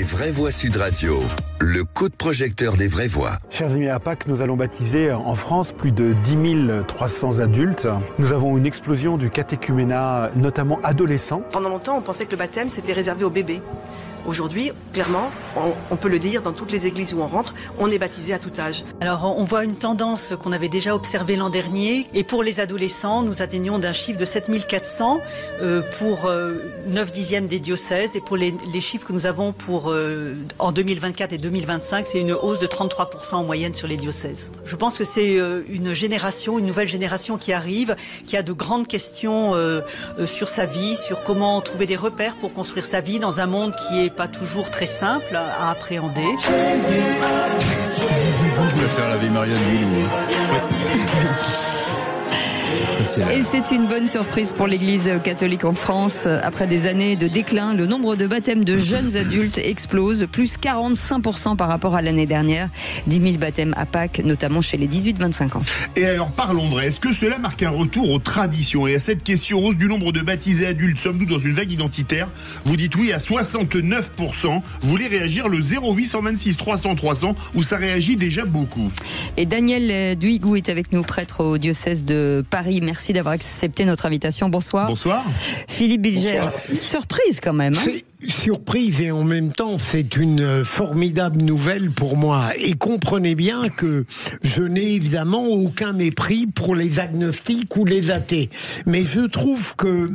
Vraies Voix Sud Radio, le coup de projecteur des vraies voix. Chers amis, à Pâques, nous allons baptiser en France plus de 10 300 adultes. Nous avons une explosion du catéchuménat, notamment adolescent. Pendant longtemps, on pensait que le baptême, c'était réservé aux bébés. Aujourd'hui, clairement, on peut le dire dans toutes les églises où on rentre, on est baptisé à tout âge. Alors, on voit une tendance qu'on avait déjà observée l'an dernier. Et pour les adolescents, nous atteignons d'un chiffre de 7400 pour 9/10 des diocèses. Et pour les chiffres que nous avons pour en 2024 et 2025, c'est une hausse de 33% en moyenne sur les diocèses. Je pense que c'est une nouvelle génération qui arrive, qui a de grandes questions sur sa vie, sur comment trouver des repères pour construire sa vie dans un monde qui est pas toujours très simple à appréhender. Je vais faire la vie Maria de Guilou. Et c'est une bonne surprise pour l'Église catholique en France. Après des années de déclin, le nombre de baptêmes de jeunes adultes explose, plus 45% par rapport à l'année dernière. 10 000 baptêmes à Pâques, notamment chez les 18-25 ans. Et alors parlons vrai, est-ce que cela marque un retour aux traditions? Et à cette question, hausse du nombre de baptisés adultes, sommes-nous dans une vague identitaire? Vous dites oui à 69%. Vous voulez réagir le 0826 300 300 où ça réagit déjà beaucoup. Et Daniel Duigou est avec nous, prêtre au diocèse de Paris. Merci d'avoir accepté notre invitation. Bonsoir. Bonsoir. Philippe Bilger, surprise quand même. C'est surprise et en même temps c'est une formidable nouvelle pour moi. Et comprenez bien que je n'ai évidemment aucun mépris pour les agnostiques ou les athées. Mais je trouve que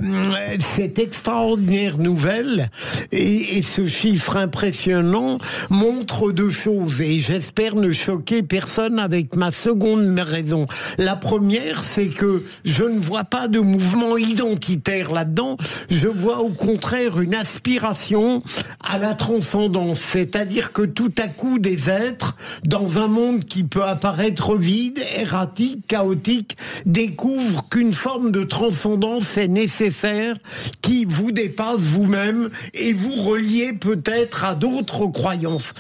cette extraordinaire nouvelle et ce chiffre impressionnant montrent deux choses. Et j'espère ne choquer personne avec ma seconde raison. La première, c'est que je ne vois pas de mouvement identitaire là-dedans. Je vois au contraire une aspiration à la transcendance, c'est-à-dire que tout à coup des êtres, dans un monde qui peut apparaître vide, erratique, chaotique, découvrent qu'une forme de transcendance est nécessaire, qui vous dépasse vous-même et vous reliez peut-être à d'autres croyances.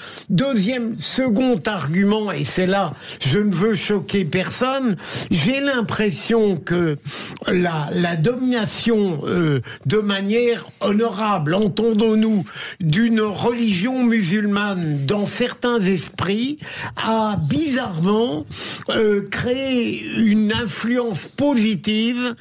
Second argument, et c'est là, je ne veux choquer personne, j'ai l'impression que la domination de manière honorable, entendons-nous, d'une religion musulmane dans certains esprits a bizarrement créé une influence positive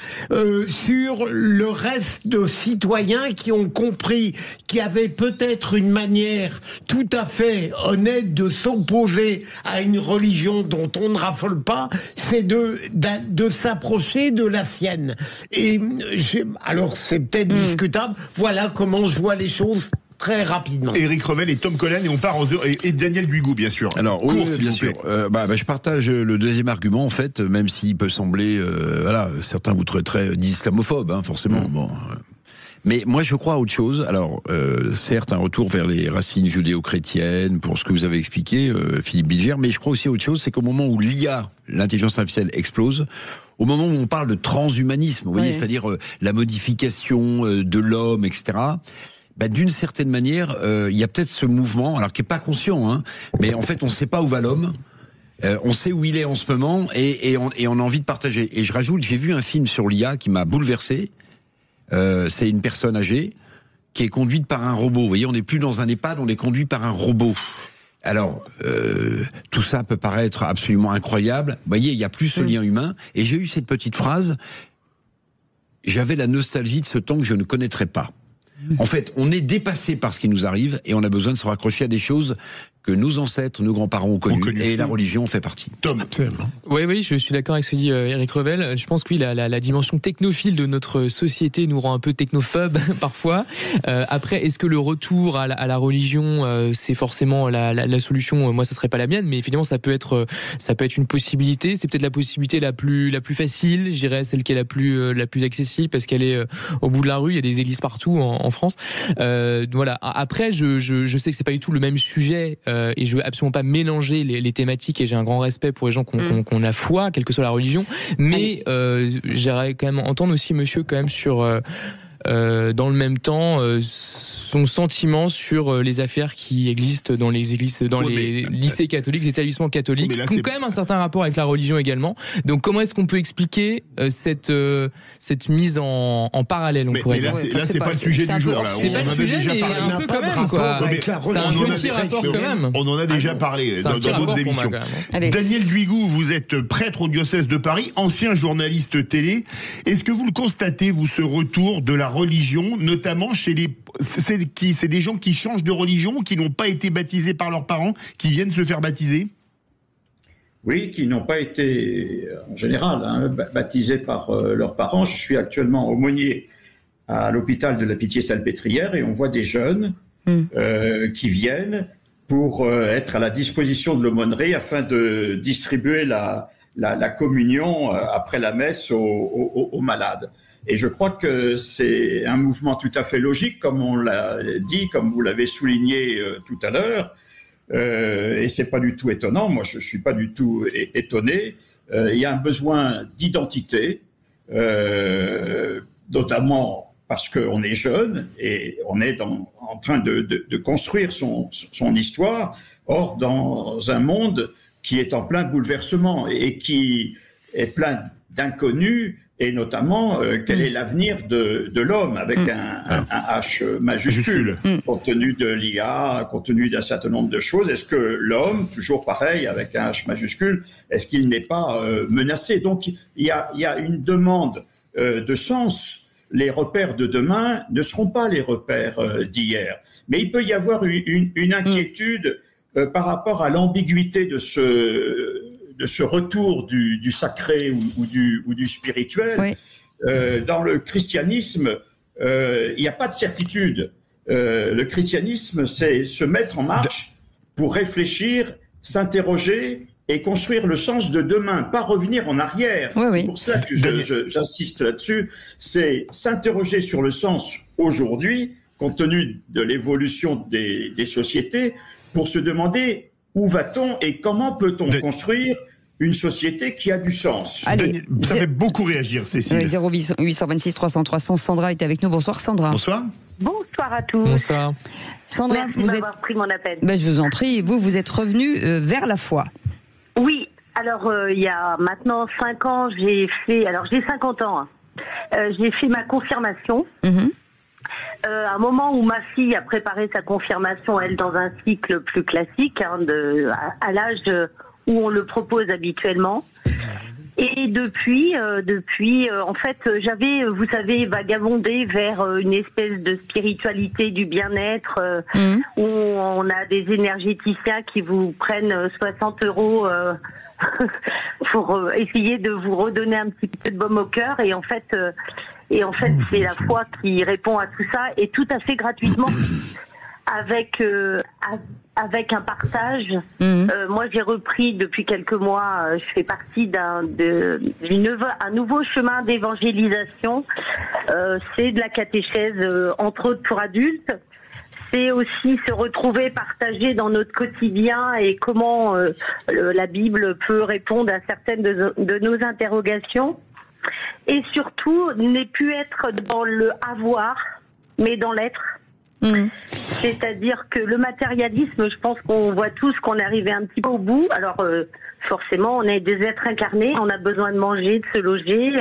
sur le reste de citoyens qui ont compris qu'il y avait peut-être une manière tout à fait honnête de s'opposer à une religion dont on ne raffole pas, c'est de s'approcher de la sienne. Et alors c'est peut-être discutable, voilà comment je vois les choses très rapidement. Éric Revel et Tom Collen, et on part et Daniel Duigou, bien sûr. Alors, oui, bien sûr. Je partage le deuxième argument, en fait, même s'il peut sembler, certains vous traiteraient d'islamophobe, forcément. Bon. Mais moi, je crois à autre chose. Alors, certes, un retour vers les racines judéo-chrétiennes, pour ce que vous avez expliqué, Philippe Bilger, mais je crois aussi à autre chose, c'est qu'au moment où l'IA, l'intelligence artificielle, explose, au moment où on parle de transhumanisme, vous voyez, c'est-à-dire la modification de l'homme, etc., d'une certaine manière, il y a peut-être ce mouvement, alors qui n'est pas conscient, mais en fait, on ne sait pas où va l'homme. On sait où il est en ce moment et on a envie de partager. Et je rajoute, j'ai vu un film sur l'IA qui m'a bouleversé. C'est une personne âgée qui est conduite par un robot. Vous voyez, on n'est plus dans un EHPAD, on est conduit par un robot. Alors, tout ça peut paraître absolument incroyable. Vous voyez, il n'y a plus ce lien humain. Et j'ai eu cette petite phrase, j'avais la nostalgie de ce temps que je ne connaîtrais pas. En fait, on est dépassé par ce qui nous arrive et on a besoin de se raccrocher à des choses que nos ancêtres, nos grands-parents ont connues, et la religion en fait partie. Tom. Oui, je suis d'accord avec ce que dit Éric Revel. Je pense que la dimension technophile de notre société nous rend un peu technophobe parfois. Après, est-ce que le retour à la religion, c'est forcément la solution? Moi, ça serait pas la mienne, mais évidemment, ça peut être une possibilité. C'est peut-être la possibilité la plus facile, je dirais, celle qui est la plus accessible, parce qu'elle est au bout de la rue. Il y a des églises partout en France. Voilà. Après, je sais que c'est pas du tout le même sujet. Et je veux absolument pas mélanger les thématiques, et j'ai un grand respect pour les gens qui ont la foi, quelle que soit la religion, mais j'aimerais quand même entendre aussi monsieur quand même sur dans le même temps son sentiment sur les affaires qui existent dans les églises, dans les lycées catholiques, les établissements catholiques, qui ont quand même un certain rapport avec la religion également. Donc comment est-ce qu'on peut expliquer cette mise en parallèle, on pourrait dire. Là, c'est pas le sujet du jour. C'est pas le sujet, mais un peu quand même, quoi. C'est un petit rapport quand même. On en a déjà parlé dans d'autres émissions. Daniel Duigou, vous êtes prêtre au diocèse de Paris, ancien journaliste télé. Est-ce que vous le constatez, vous, ce retour de la religion, notamment chez c'est des gens qui changent de religion, qui n'ont pas été baptisés par leurs parents, qui viennent se faire baptiser? Oui, qui n'ont pas été, en général, baptisés par leurs parents. Je suis actuellement aumônier à l'hôpital de la Pitié-Salpêtrière et on voit des jeunes qui viennent pour être à la disposition de l'aumônerie afin de distribuer la communion après la messe aux malades. Et je crois que c'est un mouvement tout à fait logique, comme on l'a dit, comme vous l'avez souligné tout à l'heure. Et c'est pas du tout étonnant. Moi, je suis pas du tout étonné. Il y a un besoin d'identité, notamment parce qu'on est jeune et on est en train de construire son histoire. Or, dans un monde qui est en plein bouleversement et qui est plein d'inconnus, et notamment quel est l'avenir de l'homme avec un H majuscule, compte tenu de l'IA, compte tenu d'un certain nombre de choses. Est-ce que l'homme, toujours pareil avec un H majuscule, est-ce qu'il n'est pas menacé? Donc il y a une demande de sens. Les repères de demain ne seront pas les repères d'hier, mais il peut y avoir une inquiétude par rapport à l'ambiguïté de ce retour du sacré ou du spirituel. Oui. Dans le christianisme, il n'y a pas de certitude. Le christianisme, c'est se mettre en marche pour réfléchir, s'interroger et construire le sens de demain, pas revenir en arrière. Oui, c'est pour ça que j'insiste là-dessus. C'est s'interroger sur le sens aujourd'hui, compte tenu de l'évolution des sociétés, pour se demander où va-t-on et comment peut-on construire une société qui a du sens. Allez, ça fait beaucoup réagir, Cécile. 0826 300 300. Sandra est avec nous. Bonsoir, Sandra. Bonsoir. Bonsoir à tous. Bonsoir. Sandra, merci vous d'avoir pris mon appel. Je vous en prie. Vous êtes revenue vers la foi. Oui. Alors, il y a maintenant 5 ans, j'ai 50 ans. J'ai fait ma confirmation. À un moment où ma fille a préparé sa confirmation, elle, dans un cycle plus classique, à l'âge où on le propose habituellement. Et depuis, en fait, j'avais, vous savez, vagabondé vers une espèce de spiritualité du bien-être, où on a des énergéticiens qui vous prennent 60 € pour essayer de vous redonner un petit peu de baume au cœur. Et en fait, c'est la foi qui répond à tout ça, et tout à fait gratuitement, avec un partage. Moi, j'ai repris depuis quelques mois, je fais partie d'un nouveau chemin d'évangélisation. C'est de la catéchèse, entre autres pour adultes. C'est aussi se retrouver, partager dans notre quotidien et comment la Bible peut répondre à certaines de nos interrogations. Et surtout, ne plus être dans le avoir, mais dans l'être. C'est-à-dire que le matérialisme, je pense qu'on voit tous qu'on est arrivé un petit peu au bout. Alors, forcément, on est des êtres incarnés, on a besoin de manger, de se loger,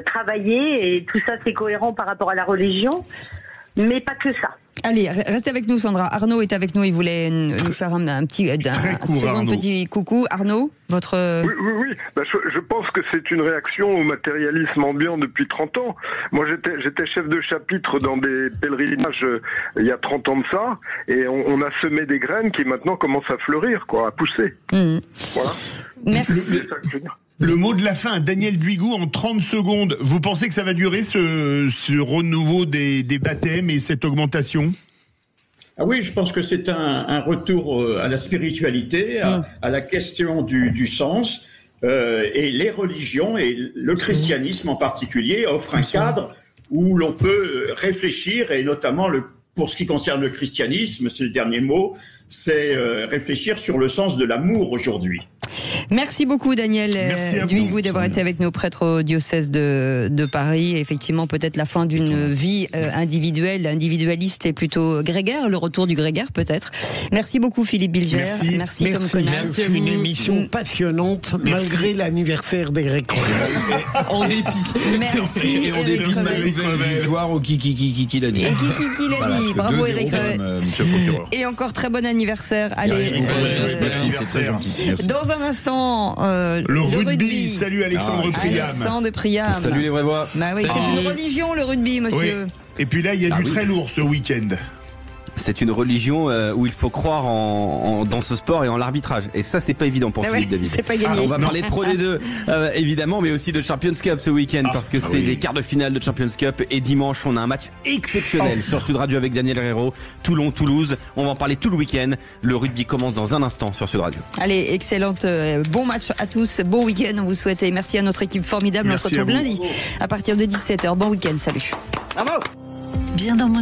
travailler, et tout ça, c'est cohérent par rapport à la religion. Mais pas que ça. Allez, restez avec nous, Sandra. Arnaud est avec nous, il voulait nous faire un petit coucou. Arnaud, votre... Oui. Je pense que c'est une réaction au matérialisme ambiant depuis 30 ans. Moi, j'étais chef de chapitre dans des pèlerinages il y a 30 ans de ça, et on a semé des graines qui maintenant commencent à fleurir, à pousser. Voilà. Merci. Le mot de la fin, Daniel Duigou, en 30 secondes. Vous pensez que ça va durer, ce renouveau des baptêmes et cette augmentation? Ah oui, je pense que c'est un retour à la spiritualité, à la question du sens. Et les religions, et le christianisme en particulier, offrent un cadre où l'on peut réfléchir, et notamment pour ce qui concerne le christianisme, c'est le dernier mot, c'est réfléchir sur le sens de l'amour aujourd'hui. Merci beaucoup Daniel Duigou d'avoir vous. été avec nos prêtres au diocèse de Paris. Effectivement, peut-être la fin d'une vie individuelle, individualiste et plutôt grégaire, le retour du grégaire peut-être. Merci beaucoup Philippe Bilger. Merci Tom Connard. C'est une émission passionnante malgré l'anniversaire d'Éric Revel. En dépit. Merci Et on Éric dépisse la Revel. nouvelle victoire au qui l'a dit. Et qui l'a Voilà, dit. parce que Bravo 2-0 Éric quand Revel. même, monsieur le procureur. Et encore très bon anniversaire. Allez. Merci, c'est très gentil. Merci. Dans un instant, Le rugby. Salut Alexandre Priam. Alexandre Priam. Salut les vrais voix. Bah oui, c'est une religion le rugby, monsieur. Oui. Et puis là, il y a du très lourd ce week-end. C'est une religion où il faut croire dans ce sport et en l'arbitrage. Et ça, c'est pas évident pour Philippe David. C'est pas gagné. On va parler de Pro D2, évidemment, mais aussi de Champions Cup ce week-end, parce que c'est les quarts de finale de Champions Cup. Et dimanche, on a un match exceptionnel sur Sud Radio avec Daniel Herrero. Toulon-Toulouse. On va en parler tout le week-end. Le rugby commence dans un instant sur Sud Radio. Allez, excellente. Bon match à tous. Bon week-end. On vous souhaite. Et merci à notre équipe formidable. Merci on se retrouve lundi à partir de 17h. Bon week-end. Salut. Bravo. Bien dans mon